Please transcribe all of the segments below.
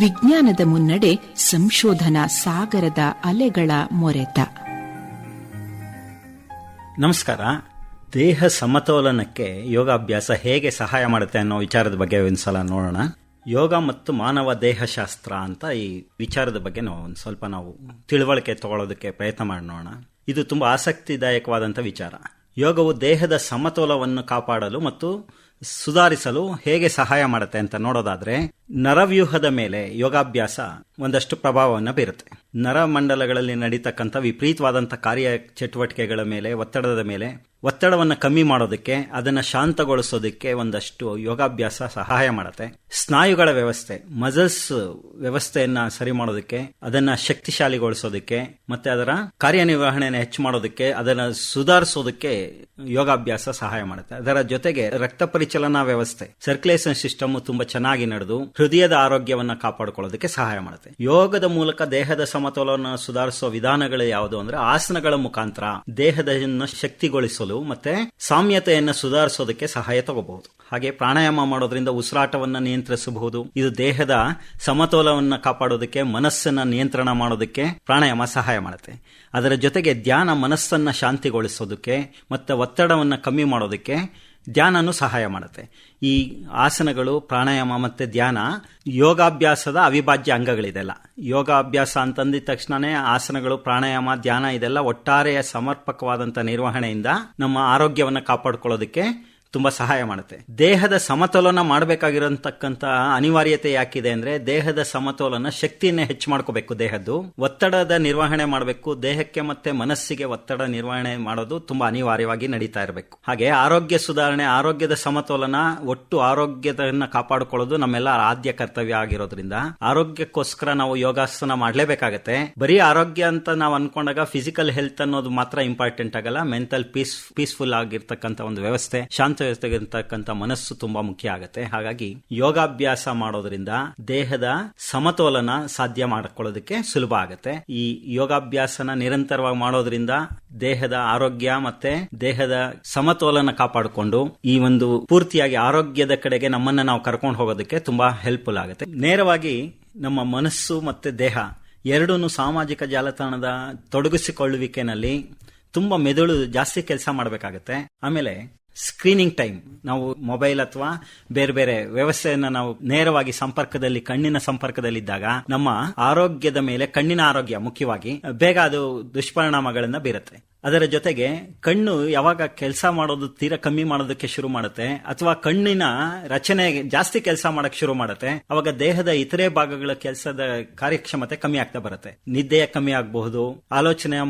ವಿಜ್ಞಾನದ ಮುನ್ನಡೆ ಸಂಶೋಧನಾ ಸಾಗರದ ಅಲೆಗಳ ಮೊರೆತ. ನಮಸ್ಕಾರ. ದೇಹ ಸಮತೋಲನಕ್ಕೆ ಯೋಗಾಭ್ಯಾಸ ಹೇಗೆ ಸಹಾಯ ಮಾಡುತ್ತೆ ಅನ್ನೋ ವಿಚಾರದ ಬಗ್ಗೆ ಒಂದ್ಸಲ ನೋಡೋಣ. ಯೋಗ ಮತ್ತು ಮಾನವ ದೇಹಶಾಸ್ತ್ರ ಅಂತ ಈ ವಿಚಾರದ ಬಗ್ಗೆ ಒಂದು ಸ್ವಲ್ಪ ನಾವು ತಿಳುವಳಿಕೆ ತಗೊಳ್ಳೋದಕ್ಕೆ ಪ್ರಯತ್ನ ಮಾಡಿ ನೋಡೋಣ. ಇದು ತುಂಬಾ ಆಸಕ್ತಿದಾಯಕವಾದಂಥ ವಿಚಾರ. ಯೋಗವು ದೇಹದ ಸಮತೋಲನವನ್ನು ಕಾಪಾಡಲು ಮತ್ತು ಸುಧಾರಿಸಲು ಹೇಗೆ ಸಹಾಯ ಮಾಡುತ್ತೆ ಅಂತ ನೋಡೋದಾದ್ರೆ, ನರವ್ಯೂಹದ ಮೇಲೆ ಯೋಗಾಭ್ಯಾಸ ಒಂದಷ್ಟು ಪ್ರಭಾವವನ್ನು ಬೀರುತ್ತೆ. ನರಮಂಡಲಗಳಲ್ಲಿ ನಡೀತಕ್ಕಂಥ ವಿಪರೀತವಾದಂಥ ಕಾರ್ಯ ಚಟುವಟಿಕೆಗಳ ಮೇಲೆ, ಒತ್ತಡದ ಮೇಲೆ ಒತ್ತಡವನ್ನು ಕಮ್ಮಿ ಮಾಡೋದಕ್ಕೆ, ಅದನ್ನು ಶಾಂತಗೊಳಿಸೋದಕ್ಕೆ ಒಂದಷ್ಟು ಯೋಗಾಭ್ಯಾಸ ಸಹಾಯ ಮಾಡುತ್ತೆ. ಸ್ನಾಯುಗಳ ವ್ಯವಸ್ಥೆ, ಮಸಲ್ಸ್ ವ್ಯವಸ್ಥೆಯನ್ನ ಸರಿ ಮಾಡೋದಕ್ಕೆ, ಅದನ್ನ ಶಕ್ತಿಶಾಲಿಗೊಳಿಸೋದಕ್ಕೆ ಮತ್ತೆ ಅದರ ಕಾರ್ಯನಿರ್ವಹಣೆಯನ್ನು ಹೆಚ್ಚು ಮಾಡೋದಕ್ಕೆ, ಅದನ್ನು ಸುಧಾರಿಸೋದಕ್ಕೆ ಯೋಗಾಭ್ಯಾಸ ಸಹಾಯ ಮಾಡುತ್ತೆ. ಅದರ ಜೊತೆಗೆ ರಕ್ತ ಪರಿಚಲನಾ ವ್ಯವಸ್ಥೆ, ಸರ್ಕ್ಯುಲೇಷನ್ ಸಿಸ್ಟಮ್ ತುಂಬಾ ಚೆನ್ನಾಗಿ ನಡೆದು ಹೃದಯದ ಆರೋಗ್ಯವನ್ನ ಕಾಪಾಡಿಕೊಳ್ಳೋದಕ್ಕೆ ಸಹಾಯ ಮಾಡುತ್ತೆ. ಯೋಗದ ಮೂಲಕ ದೇಹದ ಸಮತೋಲನ ಸುಧಾರಿಸುವ ವಿಧಾನಗಳು ಯಾವುದು ಅಂದ್ರೆ, ಆಸನಗಳ ಮುಖಾಂತರ ದೇಹದನ್ನು ಶಕ್ತಿಗೊಳಿಸಲು ಮತ್ತೆ ಸಾಮ್ಯತೆಯನ್ನು ಸುಧಾರಿಸೋದಕ್ಕೆ ಸಹಾಯ ತಗೋಬಹುದು. ಹಾಗೆ ಪ್ರಾಣಾಯಾಮ ಮಾಡೋದ್ರಿಂದ ಉಸಿರಾಟವನ್ನು ನಿಯಂತ್ರಿಸಬಹುದು. ಇದು ದೇಹದ ಸಮತೋಲನವನ್ನು ಕಾಪಾಡೋದಕ್ಕೆ, ಮನಸ್ಸನ್ನ ನಿಯಂತ್ರಣ ಮಾಡೋದಕ್ಕೆ ಪ್ರಾಣಾಯಾಮ ಸಹಾಯ ಮಾಡುತ್ತೆ. ಅದರ ಜೊತೆಗೆ ಧ್ಯಾನ ಮನಸ್ಸನ್ನ ಶಾಂತಿಗೊಳಿಸೋದಕ್ಕೆ ಮತ್ತೆ ಒತ್ತಡವನ್ನು ಕಮ್ಮಿ ಮಾಡೋದಕ್ಕೆ ಧ್ಯಾನನೂ ಸಹಾಯ ಮಾಡುತ್ತೆ. ಈ ಆಸನಗಳು, ಪ್ರಾಣಾಯಾಮ ಮತ್ತೆ ಧ್ಯಾನ ಯೋಗಾಭ್ಯಾಸದ ಅವಿಭಾಜ್ಯ ಅಂಗಗಳಿದೆಲ್ಲ. ಯೋಗಾಭ್ಯಾಸ ಅಂತಂದಿದ ತಕ್ಷಣನೇ ಆಸನಗಳು, ಪ್ರಾಣಾಯಾಮ, ಧ್ಯಾನ ಇದೆಲ್ಲ ಒಟ್ಟಾರೆಯ ಸಮರ್ಪಕವಾದಂಥ ನಿರ್ವಹಣೆಯಿಂದ ನಮ್ಮ ಆರೋಗ್ಯವನ್ನು ಕಾಪಾಡಿಕೊಳ್ಳೋದಕ್ಕೆ ತುಂಬಾ ಸಹಾಯ ಮಾಡುತ್ತೆ. ದೇಹದ ಸಮತೋಲನ ಮಾಡಬೇಕಾಗಿರತಕ್ಕಂತ ಅನಿವಾರ್ಯತೆ ಯಾಕಿದೆ ಅಂದ್ರೆ, ದೇಹದ ಸಮತೋಲನ ಶಕ್ತಿಯನ್ನ ಹೆಚ್ಚು ಮಾಡ್ಕೋಬೇಕು. ದೇಹದ್ದು ಒತ್ತಡದ ನಿರ್ವಹಣೆ ಮಾಡಬೇಕು. ದೇಹಕ್ಕೆ ಮತ್ತೆ ಮನಸ್ಸಿಗೆ ಒತ್ತಡ ನಿರ್ವಹಣೆ ಮಾಡೋದು ತುಂಬಾ ಅನಿವಾರ್ಯವಾಗಿ ನಡೀತಾ ಇರಬೇಕು. ಹಾಗೆ ಆರೋಗ್ಯ ಸುಧಾರಣೆ, ಆರೋಗ್ಯದ ಸಮತೋಲನ, ಒಟ್ಟು ಆರೋಗ್ಯದನ್ನ ಕಾಪಾಡಿಕೊಳ್ಳೋದು ನಮ್ಮೆಲ್ಲ ಆದ್ಯ ಕರ್ತವ್ಯ ಆಗಿರೋದ್ರಿಂದ ಆರೋಗ್ಯಕ್ಕೋಸ್ಕರ ನಾವು ಯೋಗಾಸನ ಮಾಡಲೇಬೇಕಾಗತ್ತೆ. ಬರೀ ಆರೋಗ್ಯ ಅಂತ ನಾವು ಅನ್ಕೊಂಡಾಗ ಫಿಸಿಕಲ್ ಹೆಲ್ತ್ ಅನ್ನೋದು ಮಾತ್ರ ಇಂಪಾರ್ಟೆಂಟ್ ಆಗಲ್ಲ. ಮೆಂಟಲ್ ಪೀಸ್ಫುಲ್ ಆಗಿರ್ತಕ್ಕಂಥ ಒಂದು ವ್ಯವಸ್ಥೆ, ಶಾಂತ ವ್ಯವಸ್ಥೆಗಿರ್ತಕ್ಕಂಥ ಮನಸ್ಸು ತುಂಬಾ ಮುಖ್ಯ ಆಗುತ್ತೆ. ಹಾಗಾಗಿ ಯೋಗಾಭ್ಯಾಸ ಮಾಡೋದ್ರಿಂದ ದೇಹದ ಸಮತೋಲನ ಸಾಧ್ಯ ಮಾಡಿಕೊಳ್ಳೋದಕ್ಕೆ ಸುಲಭ ಆಗುತ್ತೆ. ಈ ಯೋಗಾಭ್ಯಾಸನ ನಿರಂತರವಾಗಿ ಮಾಡೋದ್ರಿಂದ ದೇಹದ ಆರೋಗ್ಯ ಮತ್ತೆ ದೇಹದ ಸಮತೋಲನ ಕಾಪಾಡಿಕೊಂಡು ಈ ಒಂದು ಪೂರ್ತಿಯಾಗಿ ಆರೋಗ್ಯದ ಕಡೆಗೆ ನಮ್ಮನ್ನ ನಾವು ಕರ್ಕೊಂಡು ಹೋಗೋದಕ್ಕೆ ತುಂಬಾ ಹೆಲ್ಪ್ಫುಲ್ ಆಗುತ್ತೆ. ನೇರವಾಗಿ ನಮ್ಮ ಮನಸ್ಸು ಮತ್ತೆ ದೇಹ ಎರಡೂ ಸಾಮಾಜಿಕ ಜಾಲತಾಣದ ತೊಡಗಿಸಿಕೊಳ್ಳುವಿಕೆನಲ್ಲಿ ತುಂಬಾ ಮೆದುಳು ಜಾಸ್ತಿ ಕೆಲಸ ಮಾಡಬೇಕಾಗತ್ತೆ. ಆಮೇಲೆ ಸ್ಕ್ರೀನಿಂಗ್ ಟೈಮ್, ನಾವು ಮೊಬೈಲ್ ಅಥವಾ ಬೇರೆ ಬೇರೆ ವ್ಯವಸ್ಥೆಯನ್ನ ನಾವು ನೇರವಾಗಿ ಸಂಪರ್ಕದಲ್ಲಿ, ಕಣ್ಣಿನ ಸಂಪರ್ಕದಲ್ಲಿದ್ದಾಗ ನಮ್ಮ ಆರೋಗ್ಯದ ಮೇಲೆ, ಕಣ್ಣಿನ ಆರೋಗ್ಯ ಮುಖ್ಯವಾಗಿ ಬೇಗ ಅದು ದುಷ್ಪರಿಣಾಮಗಳನ್ನ ಬೀರುತ್ತೆ. ಅದರ ಜೊತೆಗೆ ಕಣ್ಣು ಯಾವಾಗ ಕೆಲಸ ಮಾಡೋದು ತೀರಾ ಕಮ್ಮಿ ಮಾಡೋದಕ್ಕೆ ಶುರು ಮಾಡುತ್ತೆ ಅಥವಾ ಕಣ್ಣಿನ ರಚನೆ ಜಾಸ್ತಿ ಕೆಲಸ ಮಾಡಕ್ ಶುರು ಮಾಡುತ್ತೆ, ಅವಾಗ ದೇಹದ ಇತರೆ ಭಾಗಗಳ ಕೆಲಸದ ಕಾರ್ಯಕ್ಷಮತೆ ಕಮ್ಮಿ ಆಗ್ತಾ ಬರುತ್ತೆ. ನಿದ್ದೆಯ ಕಮ್ಮಿ ಆಗಬಹುದು, ಆಲೋಚನೆಯ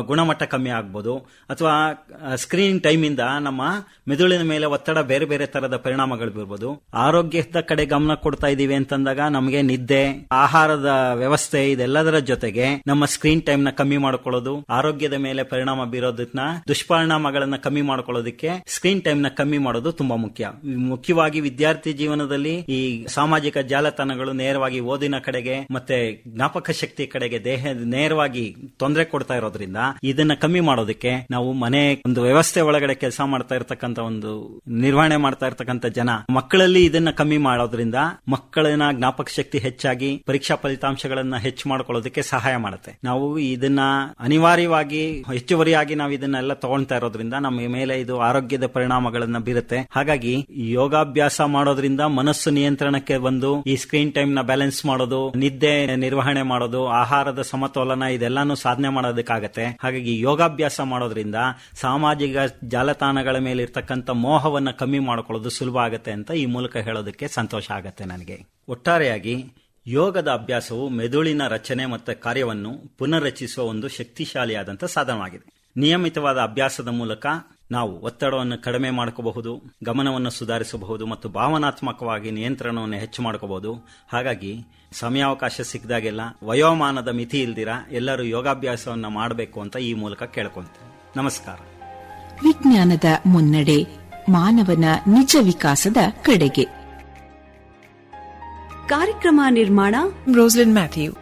ಗುಣಮಟ್ಟ ಕಮ್ಮಿ ಆಗಬಹುದು, ಅಥವಾ ಸ್ಕ್ರೀನ್ ಟೈಮ್ ಇಂದ ನಮ್ಮ ಮೆದುಳಿನ ಮೇಲೆ ಒತ್ತಡ ಬೇರೆ ಬೇರೆ ತರದ ಪರಿಣಾಮಗಳು ಬೀರ್ಬೋದು. ಆರೋಗ್ಯದ ಕಡೆ ಗಮನ ಕೊಡ್ತಾ ಇದೀವಿ ಅಂತಂದಾಗ ನಮಗೆ ನಿದ್ದೆ, ಆಹಾರದ ವ್ಯವಸ್ಥೆ ಇದೆಲ್ಲದರ ಜೊತೆಗೆ ನಮ್ಮ ಸ್ಕ್ರೀನ್ ಟೈಮ್ ನ ಕಮ್ಮಿ ಮಾಡ್ಕೊಳ್ಳೋದು, ಆರೋಗ್ಯದ ಮೇಲೆ ಪರಿಣಾಮ ಬೀರೋದನ್ನ, ದುಷ್ಪರಿಣಾಮಗಳನ್ನ ಕಮ್ಮಿ ಮಾಡ್ಕೊಳ್ಳೋದಕ್ಕೆ ಸ್ಕ್ರೀನ್ ಟೈಮ್ ನ ಕಮ್ಮಿ ಮಾಡೋದು ತುಂಬಾ ಮುಖ್ಯ. ಮುಖ್ಯವಾಗಿ ವಿದ್ಯಾರ್ಥಿ ಜೀವನದಲ್ಲಿ ಈ ಸಾಮಾಜಿಕ ಜಾಲತಾಣಗಳು ನೇರವಾಗಿ ಓದಿನ ಕಡೆಗೆ ಮತ್ತೆ ಜ್ಞಾಪಕ ಶಕ್ತಿ ಕಡೆಗೆ ನೇರವಾಗಿ ತೊಂದರೆ ಕೊಡ್ತಾ ಇರೋದ್ರಿಂದ ಇದನ್ನ ಕಮ್ಮಿ ಮಾಡೋದಕ್ಕೆ ನಾವು ಮನೆ ಒಂದು ವ್ಯವಸ್ಥೆ ಒಳಗಡೆ ಕೆಲಸ ಮಾಡ್ತಾ ಇರ್ತಕ್ಕಂಥ, ಒಂದು ನಿರ್ವಹಣೆ ಮಾಡ್ತಾ ಇರ್ತಕ್ಕಂಥ ಜನ, ಮಕ್ಕಳಲ್ಲಿ ಇದನ್ನ ಕಮ್ಮಿ ಮಾಡೋದ್ರಿಂದ ಮಕ್ಕಳಿನ ಜ್ಞಾಪಕ ಶಕ್ತಿ ಹೆಚ್ಚಾಗಿ ಪರೀಕ್ಷಾ ಫಲಿತಾಂಶಗಳನ್ನ ಹೆಚ್ಚು ಮಾಡ್ಕೊಳ್ಳೋದಕ್ಕೆ ಸಹಾಯ ಮಾಡುತ್ತೆ. ನಾವು ಇದನ್ನ ಅನಿವಾರ್ಯವಾಗಿ ಹೆಚ್ಚುವರಿಯಾಗಿ ನಾವು ಇದನ್ನೆಲ್ಲ ತಗೊಳ್ತಾ ಇರೋದ್ರಿಂದ ನಮ್ಮ ಮೇಲೆ ಇದು ಆರೋಗ್ಯದ ಪರಿಣಾಮಗಳನ್ನ ಬೀರುತ್ತೆ. ಹಾಗಾಗಿ ಯೋಗಾಭ್ಯಾಸ ಮಾಡೋದ್ರಿಂದ ಮನಸ್ಸು ನಿಯಂತ್ರಣಕ್ಕೆ ಬಂದು ಈ ಸ್ಕ್ರೀನ್ ಟೈಮ್ ನ ಬ್ಯಾಲೆನ್ಸ್ ಮಾಡೋದು, ನಿದ್ದೆ ನಿರ್ವಹಣೆ ಮಾಡೋದು, ಆಹಾರದ ಸಮತೋಲನ ಇದೆಲ್ಲಾನು ಸಾಧನೆ ಮಾಡೋದಕ್ಕಾಗತ್ತೆ. ಹಾಗಾಗಿ ಯೋಗಾಭ್ಯಾಸ ಮಾಡೋದ್ರಿಂದ ಸಾಮಾಜಿಕ ಜಾಲತಾಣಗಳ ಮೇಲೆ ಇರ್ತಕ್ಕಂಥ ಮೋಹವನ್ನ ಕಮ್ಮಿ ಮಾಡಿಕೊಳ್ಳೋದು ಸುಲಭ ಆಗುತ್ತೆ ಅಂತ ಈ ಮೂಲಕ ಹೇಳೋದಕ್ಕೆ ಸಂತೋಷ ಆಗುತ್ತೆ ನನಗೆ. ಒಟ್ಟಾರೆಯಾಗಿ ಯೋಗದ ಅಭ್ಯಾಸವು ಮೆದುಳಿನ ರಚನೆ ಮತ್ತು ಕಾರ್ಯವನ್ನು ಪುನರ್ರಚಿಸುವ ಒಂದು ಶಕ್ತಿಶಾಲಿಯಾದಂಥ ಸಾಧನವಾಗಿದೆ. ನಿಯಮಿತವಾದ ಅಭ್ಯಾಸದ ಮೂಲಕ ನಾವು ಒತ್ತಡವನ್ನು ಕಡಿಮೆ ಮಾಡ್ಕೋಬಹುದು, ಗಮನವನ್ನು ಸುಧಾರಿಸಬಹುದು ಮತ್ತು ಭಾವನಾತ್ಮಕವಾಗಿ ನಿಯಂತ್ರಣವನ್ನು ಹೆಚ್ಚು ಮಾಡ್ಕೋಬಹುದು. ಹಾಗಾಗಿ ಸಮಯಾವಕಾಶ ಸಿಕ್ಕಿದಾಗೆಲ್ಲ ವಯೋಮಾನದ ಮಿತಿ ಇಲ್ದಿರ ಎಲ್ಲರೂ ಯೋಗಾಭ್ಯಾಸವನ್ನು ಮಾಡಬೇಕು ಅಂತ ಈ ಮೂಲಕ ಕೇಳ್ಕೊಂತೀನಿ. ನಮಸ್ಕಾರ. ವಿಜ್ಞಾನದ ಮುನ್ನಡೆ, ಮಾನವನ ನಿಜ ವಿಕಾಸದ ಕಡೆಗೆ. ಕಾರ್ಯಕ್ರಮ ನಿರ್ಮಾಣ ರೋಸ್ಲಿನ್ ಮ್ಯಾಥ್ಯೂ.